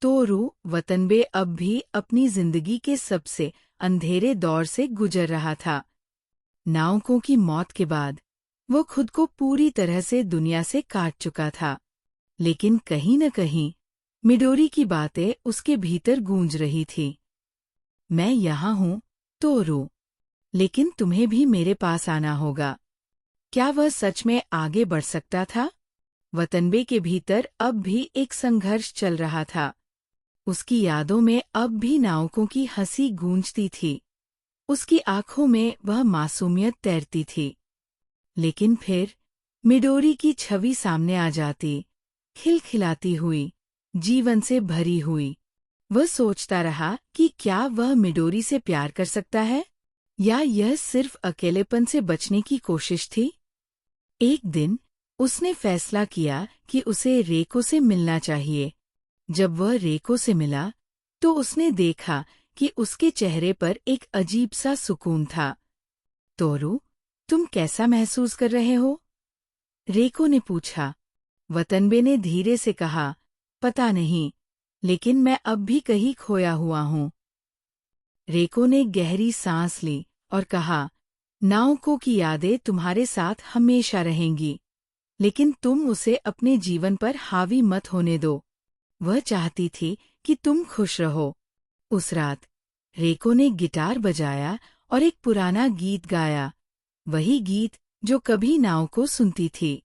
तोरू Watanabe अब भी अपनी जिंदगी के सबसे अंधेरे दौर से गुजर रहा था। नाउकों की मौत के बाद वो खुद को पूरी तरह से दुनिया से काट चुका था, लेकिन कहीं न कहीं मिडोरी की बातें उसके भीतर गूंज रही थी। मैं यहाँ हूँ, तोरू, लेकिन तुम्हें भी मेरे पास आना होगा। क्या वह सच में आगे बढ़ सकता था? वतनबे के भीतर अब भी एक संघर्ष चल रहा था। उसकी यादों में अब भी नाविकों की हंसी गूंजती थी। उसकी आंखों में वह मासूमियत तैरती थी। लेकिन फिर मिडोरी की छवि सामने आ जाती, खिलखिलाती हुई, जीवन से भरी हुई। वह सोचता रहा कि क्या वह मिडोरी से प्यार कर सकता है, या यह सिर्फ अकेलेपन से बचने की कोशिश थी। एक दिन उसने फैसला किया कि उसे रेको से मिलना चाहिए। जब वह रेको से मिला तो उसने देखा कि उसके चेहरे पर एक अजीब सा सुकून था। तोरू, तुम कैसा महसूस कर रहे हो? रेको ने पूछा। वतनबे ने धीरे से कहा, पता नहीं, लेकिन मैं अब भी कहीं खोया हुआ हूँ। रेको ने गहरी सांस ली और कहा, नाउको की यादें तुम्हारे साथ हमेशा रहेंगी, लेकिन तुम उसे अपने जीवन पर हावी मत होने दो। वह चाहती थी कि तुम खुश रहो। उस रात रेको ने गिटार बजाया और एक पुराना गीत गाया, वही गीत जो कभी नाउको सुनती थी।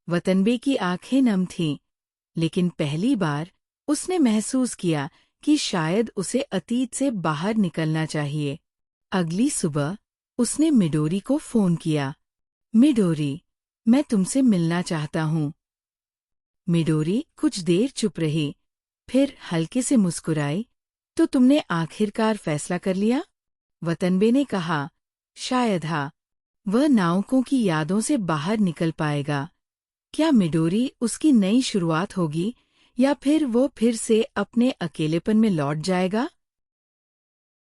वतनबे की आंखें नम थीं, लेकिन पहली बार उसने महसूस किया कि शायद उसे अतीत से बाहर निकलना चाहिए। अगली सुबह उसने मिडोरी को फोन किया। मिडोरी, मैं तुमसे मिलना चाहता हूँ। मिडोरी कुछ देर चुप रही, फिर हल्के से मुस्कुराई। तो तुमने आखिरकार फैसला कर लिया? वतनबे ने कहा, शायद हाँ। वह नाउकों की यादों से बाहर निकल पाएगा। क्या मिडोरी उसकी नई शुरुआत होगी, या फिर वो फिर से अपने अकेलेपन में लौट जाएगा?